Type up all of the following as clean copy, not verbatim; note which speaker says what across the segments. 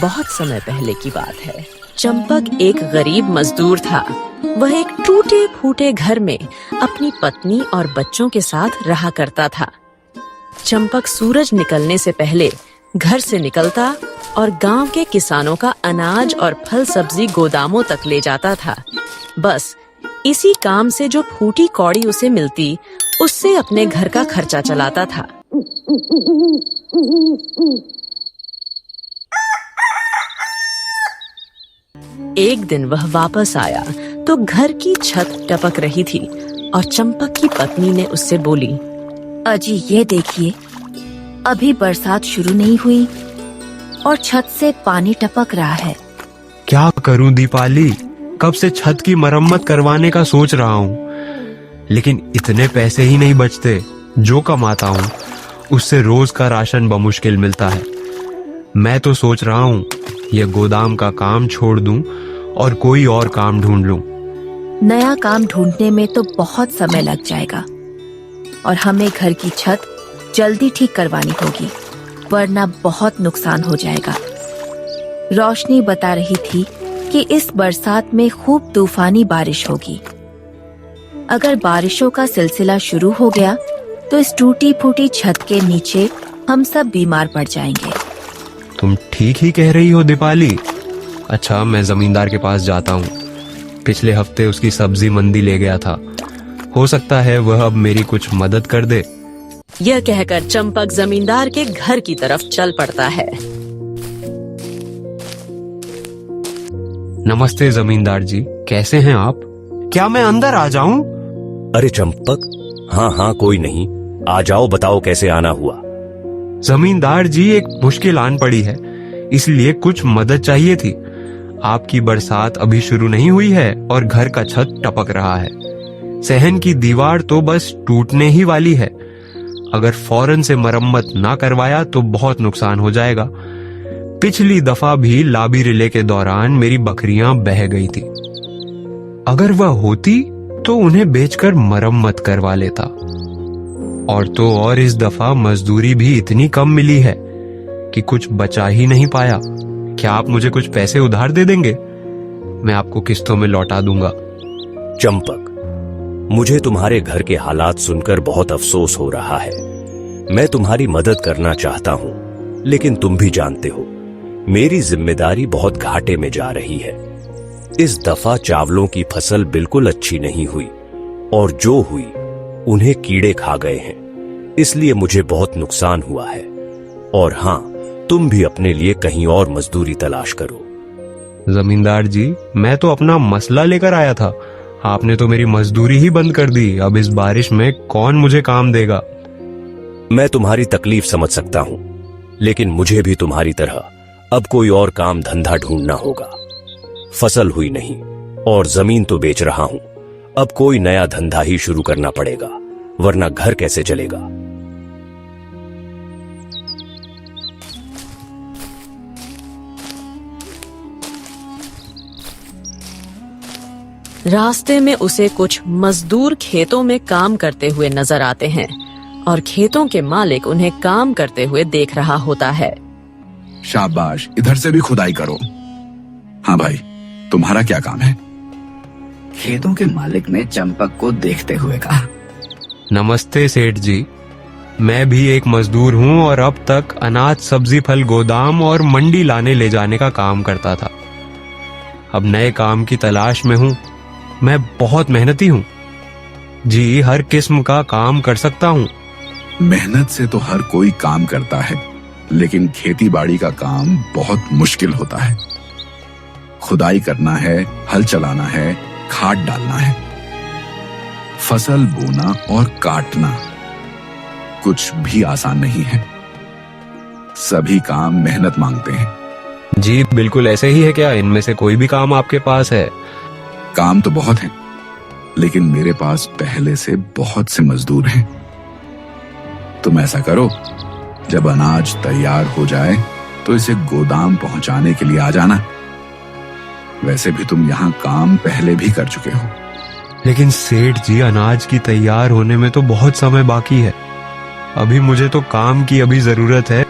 Speaker 1: बहुत समय पहले की बात है। चंपक एक गरीब मजदूर था। वह एक टूटे फूटे घर में अपनी पत्नी और बच्चों के साथ रहा करता था। चंपक सूरज निकलने से पहले घर से निकलता और गांव के किसानों का अनाज और फल सब्जी गोदामों तक ले जाता था। बस इसी काम से जो फूटी कौड़ी उसे मिलती, उससे अपने घर का खर्चा चलाता था। एक दिन वह वापस आया तो घर की छत टपक रही थी और चंपक की पत्नी ने उससे बोली,
Speaker 2: अजी ये देखिए, अभी बरसात शुरू नहीं हुई और छत से पानी टपक रहा है।
Speaker 3: क्या करूं दीपाली, कब से छत की मरम्मत करवाने का सोच रहा हूं, लेकिन इतने पैसे ही नहीं बचते। जो कमाता हूं उससे रोज का राशन बमुश्किल मिलता है। मैं तो सोच रहा हूं ये गोदाम का काम छोड़ दूं और कोई और काम ढूंढ लूं।
Speaker 2: नया काम ढूंढने में तो बहुत समय लग जाएगा और हमें घर की छत जल्दी ठीक करवानी होगी, वरना बहुत नुकसान हो जाएगा। रोशनी बता रही थी कि इस बरसात में खूब तूफानी बारिश होगी। अगर बारिशों का सिलसिला शुरू हो गया तो इस टूटी फूटी छत के नीचे हम सब बीमार पड़ जाएंगे।
Speaker 3: तुम ठीक ही कह रही हो दीपाली। अच्छा, मैं जमींदार के पास जाता हूँ। पिछले हफ्ते उसकी सब्जी मंडी ले गया था, हो सकता है वह अब मेरी कुछ मदद कर दे।
Speaker 1: यह कहकर चंपक जमींदार के घर की तरफ चल पड़ता है।
Speaker 3: नमस्ते जमींदार जी, कैसे हैं आप? क्या मैं अंदर आ जाऊं?
Speaker 4: अरे चंपक, हाँ कोई नहीं, आ जाओ, बताओ कैसे आना हुआ।
Speaker 3: जमींदार जी, एक मुश्किल आन पड़ी है, इसलिए कुछ मदद चाहिए थी। आपकी बरसात अभी शुरू नहीं हुई है और घर का छत टपक रहा है। सहन की दीवार तो बस टूटने ही वाली है। अगर फौरन से मरम्मत ना करवाया तो बहुत नुकसान हो जाएगा। पिछली दफा भी लाबी रिले के दौरान मेरी बकरियां बह गई थी। अगर वह होती तो उन्हें बेचकर मरम्मत करवा लेता। और तो और इस दफा मजदूरी भी इतनी कम मिली है कि कुछ बचा ही नहीं पाया। क्या आप मुझे कुछ पैसे उधार दे देंगे? मैं आपको किस्तों में लौटा दूंगा।
Speaker 4: चंपक, मुझे तुम्हारे घर के हालात सुनकर बहुत अफसोस हो रहा है। मैं तुम्हारी मदद करना चाहता हूं, लेकिन तुम भी जानते हो मेरी जिम्मेदारी बहुत घाटे में जा रही है। इस दफा चावलों की फसल बिल्कुल अच्छी नहीं हुई और जो हुई उन्हें कीड़े खा गए हैं, इसलिए मुझे बहुत नुकसान हुआ है। और हाँ, तुम भी अपने लिए कहीं और मजदूरी तलाश करो।
Speaker 3: जमींदार जी, मैं तो अपना मसला लेकर आया था, आपने तो मेरी मजदूरी ही बंद कर दी। अब इस बारिश में कौन मुझे काम देगा?
Speaker 4: मैं तुम्हारी तकलीफ समझ सकता हूं, लेकिन मुझे भी तुम्हारी तरह अब कोई और काम धंधा ढूंढना होगा। फसल हुई नहीं और जमीन तो बेच रहा हूं, अब कोई नया धंधा ही शुरू करना पड़ेगा, वरना घर कैसे चलेगा।
Speaker 1: रास्ते में उसे कुछ मजदूर खेतों में काम करते हुए नजर आते हैं और खेतों के मालिक उन्हें काम करते हुए देख रहा होता है।
Speaker 5: शाबाश, इधर से भी खुदाई करो। हाँ भाई, तुम्हारा क्या काम है?
Speaker 6: खेतों के मालिक ने चंपक को देखते हुए कहा।
Speaker 3: नमस्ते सेठ जी, मैं भी एक मजदूर हूँ और अब तक अनाज सब्जी फल गोदाम और मंडी लाने ले जाने का काम करता था। अब नए काम की तलाश में हूँ। मैं बहुत मेहनती हूँ जी, हर किस्म का काम कर सकता हूँ।
Speaker 5: मेहनत से तो हर कोई काम करता है, लेकिन खेती बाड़ी का काम बहुत मुश्किल होता है। खुदाई करना है, हल चलाना है, खाद डालना है, फसल बोना और काटना कुछ भी आसान नहीं है। सभी काम मेहनत मांगते हैं।
Speaker 3: जी बिल्कुल ऐसे ही है क्या? इनमें से कोई भी काम आपके पास है?
Speaker 5: काम तो बहुत हैं, लेकिन मेरे पास पहले से बहुत से मजदूर हैं। तुम ऐसा करो, जब अनाज तैयार हो जाए तो इसे गोदाम पहुंचाने के लिए आ जाना। वैसे भी तुम यहाँ काम पहले भी कर चुके हो।
Speaker 3: लेकिन सेठ जी, अनाज की तैयार होने में तो बहुत समय बाकी है। अभी मुझे तो काम की अभी जरूरत है।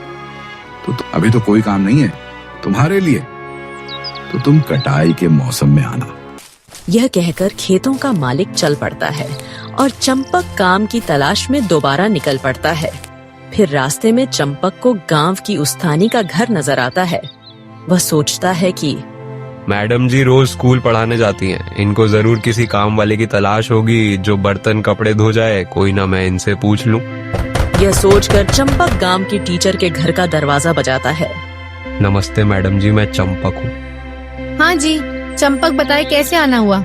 Speaker 5: तो अभी तो कोई काम नहीं है, तुम्हारे लिए, तो तुम कटाई के मौसम में आना।
Speaker 1: यह कहकर खेतों का मालिक चल पड़ता है और चंपक काम की तलाश में दोबारा निकल पड़ता है। फिर रास्ते में चंपक को गांव की उस्तानी का घर नजर आता है। वह सोचता है कि
Speaker 3: मैडम जी रोज स्कूल पढ़ाने जाती हैं, इनको जरूर किसी काम वाले की तलाश होगी जो बर्तन कपड़े धो जाए। कोई ना, मैं इनसे पूछ लूं।
Speaker 1: यह सोचकर चंपक गांव की टीचर के घर का दरवाजा बजाता है।
Speaker 3: नमस्ते मैडम जी, मैं चंपक हूँ।
Speaker 2: हाँ जी, चंपक बताए कैसे आना हुआ?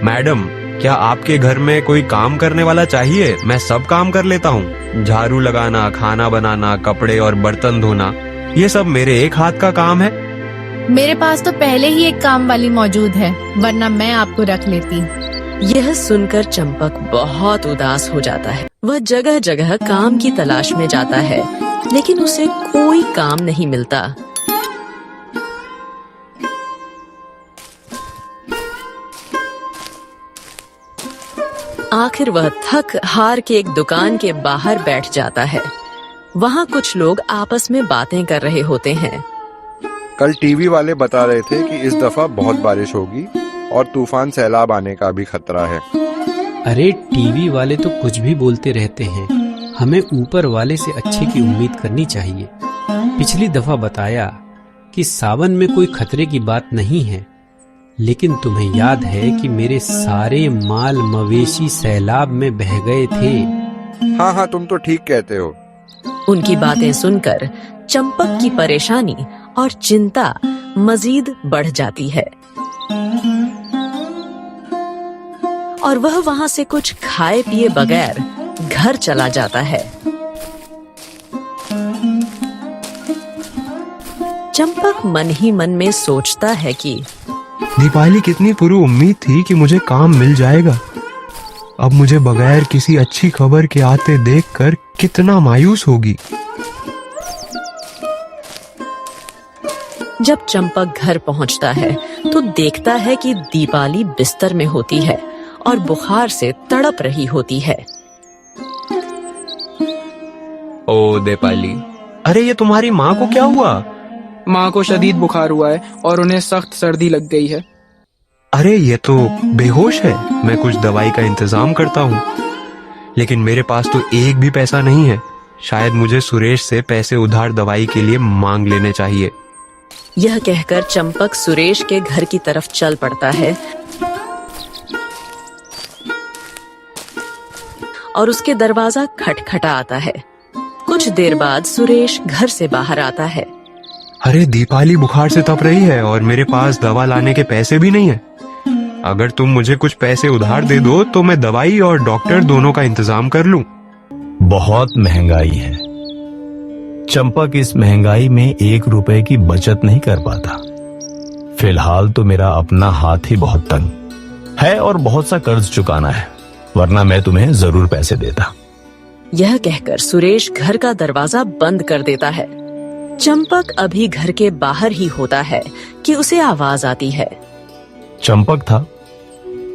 Speaker 3: मैडम, क्या आपके घर में कोई काम करने वाला चाहिए? मैं सब काम कर लेता हूँ। झाड़ू लगाना, खाना बनाना, कपड़े और बर्तन धोना, ये सब मेरे एक हाथ का काम है।
Speaker 2: मेरे पास तो पहले ही एक काम वाली मौजूद है, वरना मैं आपको रख लेती।
Speaker 1: यह सुनकर चंपक बहुत उदास हो जाता है। वह जगह जगह काम की तलाश में जाता है, लेकिन उसे कोई काम नहीं मिलता। आखिर वह थक हार के एक दुकान के बाहर बैठ जाता है। वहाँ कुछ लोग आपस में बातें कर रहे होते हैं।
Speaker 7: कल टीवी वाले बता रहे थे कि इस दफा बहुत बारिश होगी और तूफान सैलाब आने का भी खतरा है।
Speaker 8: अरे टीवी वाले तो कुछ भी बोलते रहते हैं, हमें ऊपर वाले से अच्छे की उम्मीद करनी चाहिए। पिछली दफा बताया कि सावन में कोई खतरे की बात नहीं है, लेकिन तुम्हें याद है कि मेरे सारे माल मवेशी सैलाब में बह गए थे।
Speaker 7: हाँ हाँ, तुम तो ठीक कहते हो।
Speaker 1: उनकी बातें सुनकर चंपक की परेशानी और चिंता मजीद बढ़ जाती है और वह वहां से कुछ खाए पिए बगैर घर चला जाता है। चंपक मन ही मन में सोचता है कि
Speaker 3: दीपाली, कितनी पूरी उम्मीद थी कि मुझे काम मिल जाएगा। अब मुझे बगैर किसी अच्छी खबर के आते देखकर कितना मायूस होगी।
Speaker 1: जब चंपक घर पहुंचता है तो देखता है कि दीपाली बिस्तर में होती है और बुखार से तड़प रही होती है।
Speaker 3: ओ दीपाली, अरे ये तुम्हारी माँ को क्या हुआ?
Speaker 9: माँ को शदीद बुखार हुआ है और उन्हें सख्त सर्दी लग गई है।
Speaker 3: अरे ये तो बेहोश है। मैं कुछ दवाई का इंतजाम करता हूँ, लेकिन मेरे पास तो एक भी पैसा नहीं है। शायद मुझे सुरेश से पैसे उधार दवाई के लिए मांग लेने चाहिए।
Speaker 1: यह कहकर चंपक सुरेश के घर की तरफ चल पड़ता है और उसके दरवाजा खटखटा आता है। कुछ देर बाद सुरेश घर से बाहर आता है।
Speaker 3: अरे दीपाली बुखार से तप रही है और मेरे पास दवा लाने के पैसे भी नहीं है। अगर तुम मुझे कुछ पैसे उधार दे दो तो मैं दवाई और डॉक्टर दोनों का इंतजाम कर लूं।
Speaker 10: बहुत महंगाई है। चंपक इस महंगाई में 1 रुपए की बचत नहीं कर पाता। फिलहाल तो मेरा अपना हाथ ही बहुत तंग है और बहुत सा कर्ज चुकाना है, वरना मैं तुम्हें जरूर पैसे देता।
Speaker 1: यह कहकर सुरेश घर का दरवाजा बंद कर देता है। चंपक अभी घर के बाहर ही होता है कि उसे आवाज आती है।
Speaker 10: चंपक था,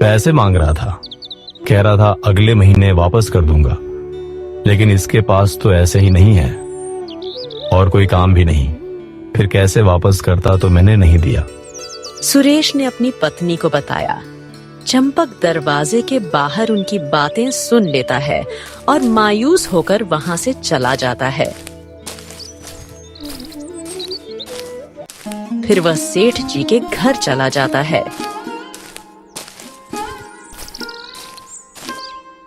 Speaker 10: पैसे मांग रहा था, कह रहा था अगले महीने वापस कर दूंगा, लेकिन इसके पास तो ऐसे ही नहीं है और कोई काम भी नहीं। फिर कैसे वापस करता, तो मैंने नहीं दिया।
Speaker 1: सुरेश ने अपनी पत्नी को बताया। चंपक दरवाजे के बाहर उनकी बातें सुन लेता है और मायूस होकर वहां से चला जाता है। फिर वह सेठ जी के घर चला जाता है।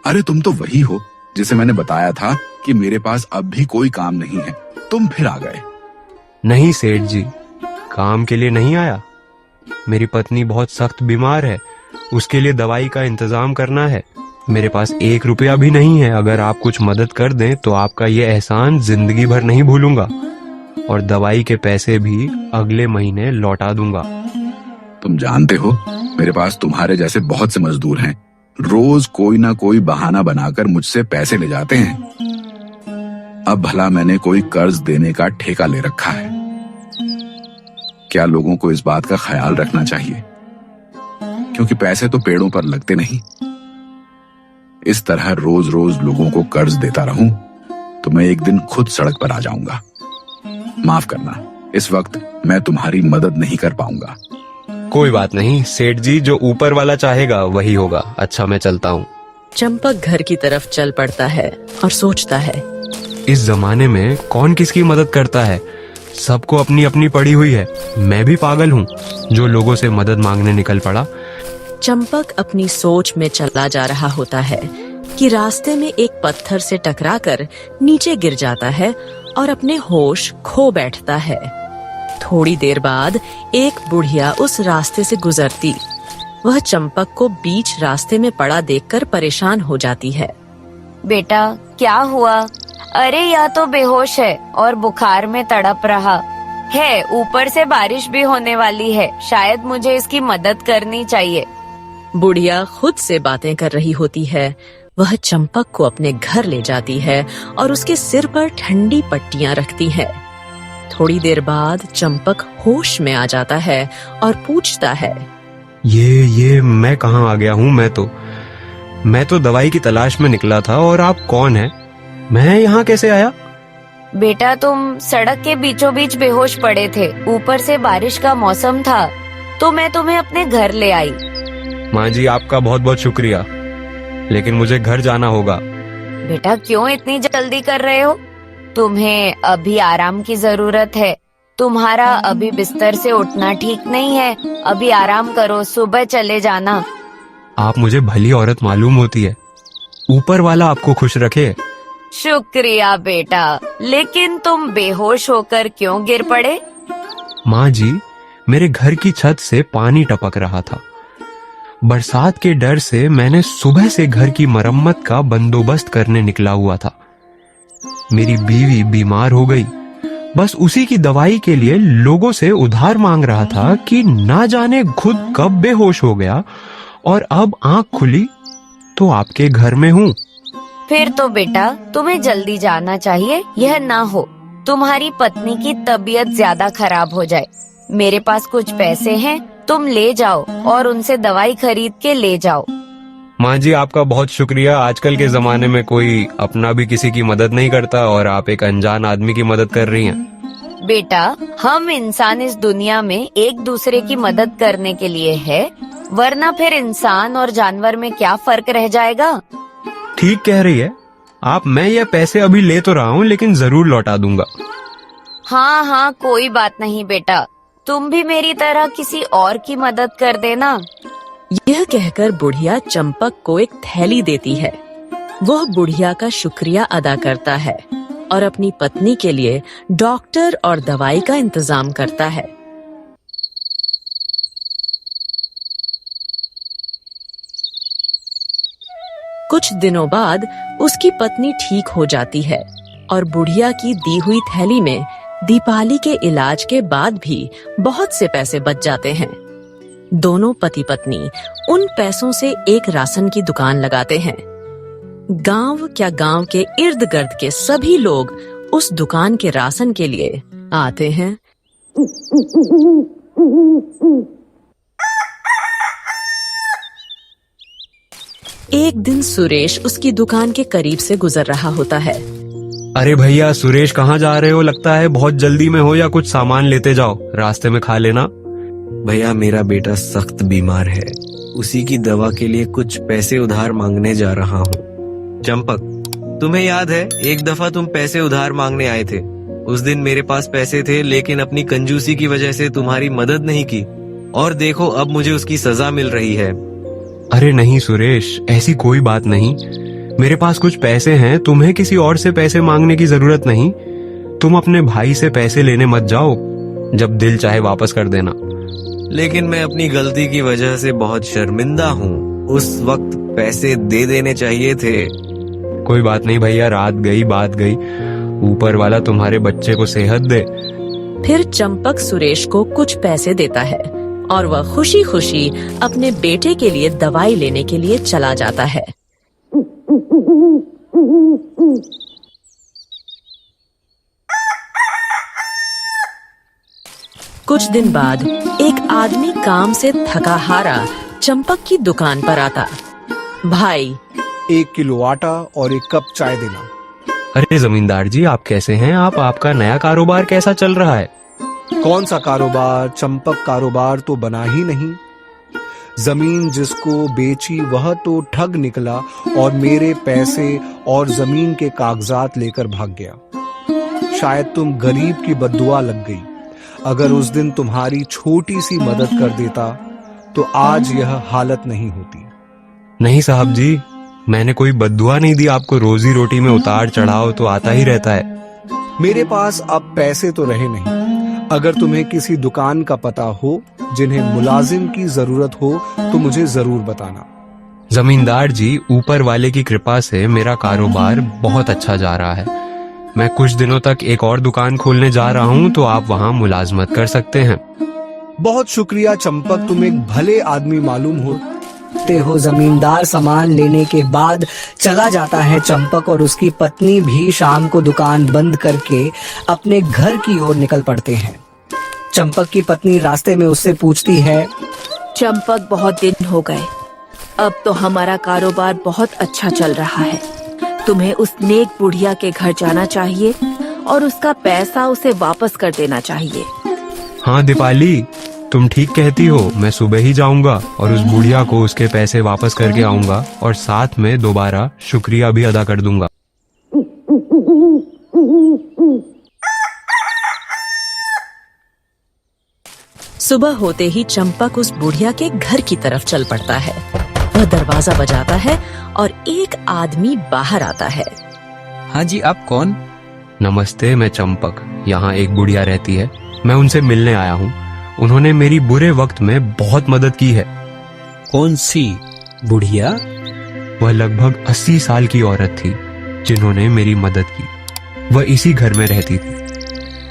Speaker 5: अरे तुम तो वही हो जिसे मैंने बताया था कि मेरे पास अब भी कोई काम नहीं है। तुम फिर आ गए।
Speaker 3: नहीं सेठ जी, काम के लिए नहीं आया। मेरी पत्नी बहुत सख्त बीमार है, उसके लिए दवाई का इंतजाम करना है। मेरे पास 1 रुपया भी नहीं है। अगर आप कुछ मदद कर दें तो आपका ये एहसान जिंदगी भर नहीं भूलूंगा और दवाई के पैसे भी अगले महीने लौटा दूंगा।
Speaker 5: तुम जानते हो, मेरे पास तुम्हारे जैसे बहुत से मजदूर हैं। रोज कोई ना कोई बहाना बनाकर मुझसे पैसे ले जाते हैं। अब भला मैंने कोई कर्ज देने का ठेका ले रखा है। क्या लोगों को इस बात का ख्याल रखना चाहिए, क्योंकि पैसे तो पेड़ों पर लगते नहीं। इस तरह रोज रोज लोगों को कर्ज देता रहूं तो मैं एक दिन खुद सड़क पर आ जाऊंगा। माफ करना, इस वक्त मैं तुम्हारी मदद नहीं कर पाऊंगा।
Speaker 3: कोई बात नहीं सेठ जी, जो ऊपर वाला चाहेगा वही होगा। अच्छा मैं चलता हूँ।
Speaker 1: चंपक घर की तरफ चल पड़ता है और सोचता है,
Speaker 3: इस जमाने में कौन किसकी मदद करता है? सबको अपनी अपनी पड़ी हुई है। मैं भी पागल हूँ जो लोगों से मदद मांगने निकल पड़ा।
Speaker 1: चंपक अपनी सोच में चला जा रहा होता है कि रास्ते में एक पत्थर से टकराकर नीचे गिर जाता है और अपने होश खो बैठता है। थोड़ी देर बाद एक बुढ़िया उस रास्ते से गुजरती। वह चंपक को बीच रास्ते में पड़ा देखकर परेशान हो जाती है।
Speaker 11: बेटा क्या हुआ? अरे यह तो बेहोश है और बुखार में तड़प रहा है। ऊपर से बारिश भी होने वाली है, शायद मुझे इसकी मदद करनी चाहिए।
Speaker 1: बुढ़िया खुद से बातें कर रही होती है। वह चंपक को अपने घर ले जाती है और उसके सिर पर ठंडी पट्टियां रखती है। थोड़ी देर बाद चंपक होश में आ जाता है और पूछता है,
Speaker 3: ये मैं कहाँ आ गया हूँ? मैं तो दवाई की तलाश में निकला था और आप कौन हैं? मैं यहाँ कैसे आया?
Speaker 11: बेटा तुम सड़क के बीचों बीच बेहोश पड़े थे। ऊपर से बारिश का मौसम था तो मैं तुम्हें अपने घर ले आई।
Speaker 3: माँ जी आपका बहुत बहुत शुक्रिया, लेकिन मुझे घर जाना होगा।
Speaker 11: बेटा क्यों इतनी जल्दी कर रहे हो? तुम्हें अभी आराम की जरूरत है। तुम्हारा अभी बिस्तर से उठना ठीक नहीं है। अभी आराम करो, सुबह चले जाना।
Speaker 3: आप मुझे भली औरत मालूम होती है। ऊपर वाला आपको खुश रखे।
Speaker 11: शुक्रिया बेटा, लेकिन तुम बेहोश होकर क्यों गिर पड़े?
Speaker 3: माँ जी मेरे घर की छत से पानी टपक रहा था। बरसात के डर से मैंने सुबह से घर की मरम्मत का बंदोबस्त करने निकला हुआ था। मेरी बीवी बीमार हो गई। बस उसी की दवाई के लिए लोगों से उधार मांग रहा था कि ना जाने खुद कब बेहोश हो गया और अब आंख खुली तो आपके घर में हूँ।
Speaker 11: फिर तो बेटा तुम्हें जल्दी जाना चाहिए। यह ना हो तुम्हारी पत्नी की तबीयत ज्यादा खराब हो जाए। मेरे पास कुछ पैसे हैं, तुम ले जाओ और उनसे दवाई खरीद के ले जाओ।
Speaker 3: माँ जी आपका बहुत शुक्रिया। आजकल के जमाने में कोई अपना भी किसी की मदद नहीं करता और आप एक अनजान आदमी की मदद कर रही हैं।
Speaker 11: बेटा हम इंसान इस दुनिया में एक दूसरे की मदद करने के लिए है, वरना फिर इंसान और जानवर में क्या फर्क रह जाएगा?
Speaker 3: ठीक कह रही है आप। मैं ये पैसे अभी ले तो रहा हूँ लेकिन जरूर लौटा दूंगा।
Speaker 11: हाँ कोई बात नहीं बेटा, तुम भी मेरी तरह किसी और की मदद कर देना।
Speaker 1: यह कहकर बुढ़िया चंपक को एक थैली देती है। वह बुढ़िया का शुक्रिया अदा करता है और अपनी पत्नी के लिए डॉक्टर और दवाई का इंतजाम करता है। कुछ दिनों बाद उसकी पत्नी ठीक हो जाती है और बुढ़िया की दी हुई थैली में दीपाली के इलाज के बाद भी बहुत से पैसे बच जाते हैं। दोनों पति पत्नी उन पैसों से एक राशन की दुकान लगाते हैं। गांव के इर्द गिर्द के सभी लोग उस दुकान के राशन के लिए आते हैं। एक दिन सुरेश उसकी दुकान के करीब से गुजर रहा होता है।
Speaker 3: अरे भैया सुरेश कहाँ जा रहे हो? लगता है बहुत जल्दी में हो, या कुछ सामान लेते जाओ, रास्ते में खा लेना।
Speaker 12: भैया मेरा बेटा सख्त बीमार है, उसी की दवा के लिए कुछ पैसे उधार मांगने जा रहा हूँ। चंपक तुम्हें याद है एक दफा तुम पैसे उधार मांगने आए थे? उस दिन मेरे पास पैसे थे लेकिन अपनी कंजूसी की वजह से तुम्हारी मदद नहीं की, और देखो अब मुझे उसकी सजा मिल रही है।
Speaker 3: अरे नहीं सुरेश, ऐसी कोई बात नहीं। मेरे पास कुछ पैसे हैं, तुम्हें किसी और से पैसे मांगने की जरूरत नहीं। तुम अपने भाई से पैसे लेने मत जाओ, जब दिल चाहे वापस कर देना।
Speaker 12: लेकिन मैं अपनी गलती की वजह से बहुत शर्मिंदा हूँ। उस वक्त पैसे दे देने चाहिए थे।
Speaker 3: कोई बात नहीं भैया, रात गई बात गई। ऊपर वाला तुम्हारे बच्चे को सेहत दे।
Speaker 1: फिर चंपक सुरेश को कुछ पैसे देता है और वह खुशी खुशी अपने बेटे के लिए दवाई लेने के लिए चला जाता है। कुछ दिन बाद एक आदमी काम से थका हारा चंपक की दुकान पर आता। भाई
Speaker 13: 1 किलो आटा और 1 कप चाय देना।
Speaker 3: अरे जमींदार जी आप कैसे हैं? आपका नया कारोबार कैसा चल रहा है?
Speaker 13: कौन सा कारोबार? चंपक कारोबार तो बना ही नहीं। जमीन जिसको बेची वह तो ठग निकला और मेरे पैसे और जमीन के कागजात लेकर भाग गया। शायद तुम गरीब की बद्दुआ लग गई। अगर उस दिन तुम्हारी छोटी सी मदद कर देता तो आज यह हालत नहीं होती।
Speaker 3: नहीं साहब जी, मैंने कोई बद्दुआ नहीं दी आपको। रोजी रोटी में उतार चढ़ाव तो आता ही रहता है।
Speaker 13: मेरे पास अब पैसे तो रहे नहीं। अगर तुम्हें किसी दुकान का पता हो जिन्हें मुलाजिम की जरूरत हो तो मुझे जरूर बताना।
Speaker 3: जमींदार जी, ऊपर वाले की कृपा से मेरा कारोबार बहुत अच्छा जा रहा है। मैं कुछ दिनों तक एक और दुकान खोलने जा रहा हूँ, तो आप वहाँ मुलाजमत कर सकते हैं।
Speaker 13: बहुत शुक्रिया चंपक, तुम एक भले आदमी मालूम होते
Speaker 6: हो। जमींदार सामान लेने के बाद चला जाता है। चंपक और उसकी पत्नी भी शाम को दुकान बंद करके अपने घर की ओर निकल पड़ते हैं। चंपक की पत्नी रास्ते में उससे पूछती है,
Speaker 2: चंपक, बहुत दिन हो गए, अब तो हमारा कारोबार बहुत अच्छा चल रहा है। तुम्हें उस नेक बुढ़िया के घर जाना चाहिए और उसका पैसा उसे वापस कर देना चाहिए।
Speaker 3: हाँ दीपाली, तुम ठीक कहती हो। मैं सुबह ही जाऊंगा और उस बुढ़िया को उसके पैसे वापस करके आऊंगा और साथ में दोबारा शुक्रिया भी अदा कर दूंगा।
Speaker 1: सुबह होते ही चंपक उस बुढ़िया के घर की तरफ चल पड़ता है। वह दरवाजा बजाता है और एक आदमी बाहर आता है।
Speaker 8: हाँ जी, आप कौन?
Speaker 3: नमस्ते, मैं चंपक। यहाँ एक बुढ़िया रहती है, मैं उनसे मिलने आया हूँ। उन्होंने मेरी बुरे वक्त में बहुत मदद की है।
Speaker 8: कौन सी बुढ़िया?
Speaker 3: वह लगभग 80 साल की औरत थी जिन्होंने मेरी मदद की। वह इसी घर में रहती थी।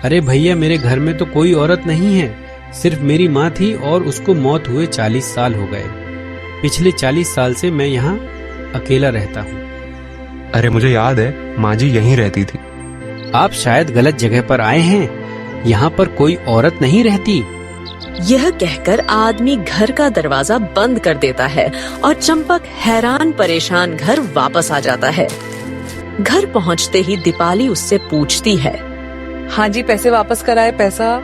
Speaker 8: अरे भैया, मेरे घर में तो कोई औरत नहीं है, सिर्फ मेरी माँ थी और उसको मौत हुए 40 साल हो गए। पिछले 40 साल से मैं यहाँ अकेला रहता हूँ।
Speaker 3: अरे मुझे याद है, माँ जी यहीं रहती थी।
Speaker 8: आप शायद गलत जगह पर आए हैं, यहाँ पर कोई औरत नहीं रहती।
Speaker 1: यह कहकर आदमी घर का दरवाजा बंद कर देता है और चंपक हैरान परेशान घर वापस आ जाता है। घर पहुँचते ही दीपाली उससे पूछती है,
Speaker 14: हाँ जी, पैसे वापस कराए? पैसा?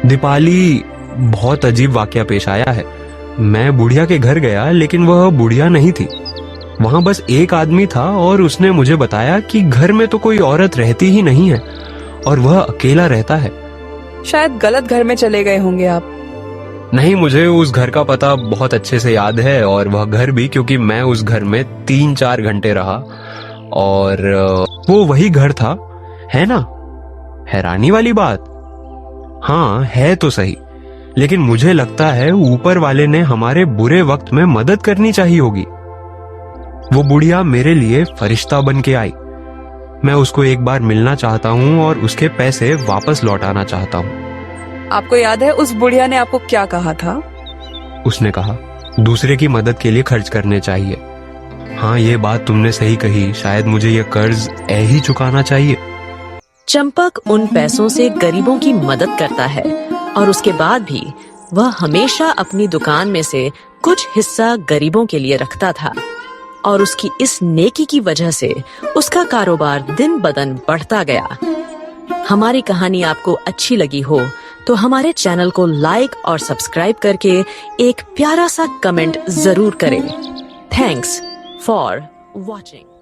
Speaker 3: दीपाली, बहुत अजीब वाकया पेश आया है। मैं बुढ़िया के घर गया, लेकिन वह बुढ़िया नहीं थी। वहाँ बस एक आदमी था और उसने मुझे बताया कि घर में तो कोई औरत रहती ही नहीं है और वह अकेला रहता है।
Speaker 14: शायद गलत घर में चले गए होंगे आप।
Speaker 3: नहीं, मुझे उस घर का पता बहुत अच्छे से याद है और वह घर भी, क्योंकि मैं उस घर में 3-4 घंटे रहा और वो वही घर था, है ना? हैरानी वाली बात। हाँ, है तो सही, लेकिन मुझे लगता है ऊपर वाले ने हमारे बुरे वक्त में मदद करनी चाहिए होगी। वो बुढ़िया मेरे लिए फरिश्ता बन के आई। मैं उसको एक बार मिलना चाहता हूँ और उसके पैसे वापस लौटाना चाहता हूँ।
Speaker 14: आपको याद है उस बुढ़िया ने आपको क्या कहा था?
Speaker 3: उसने कहा, दूसरे की मदद के लिए खर्च करने चाहिए। हाँ, ये बात तुमने सही कही। शायद मुझे ये कर्ज ही चुकाना चाहिए।
Speaker 1: चंपक उन पैसों से गरीबों की मदद करता है और उसके बाद भी वह हमेशा अपनी दुकान में से कुछ हिस्सा गरीबों के लिए रखता था और उसकी इस नेकी की वजह से उसका कारोबार दिन ब दिन बढ़ता गया। हमारी कहानी आपको अच्छी लगी हो तो हमारे चैनल को लाइक और सब्सक्राइब करके एक प्यारा सा कमेंट जरूर करें। Thanks for watching.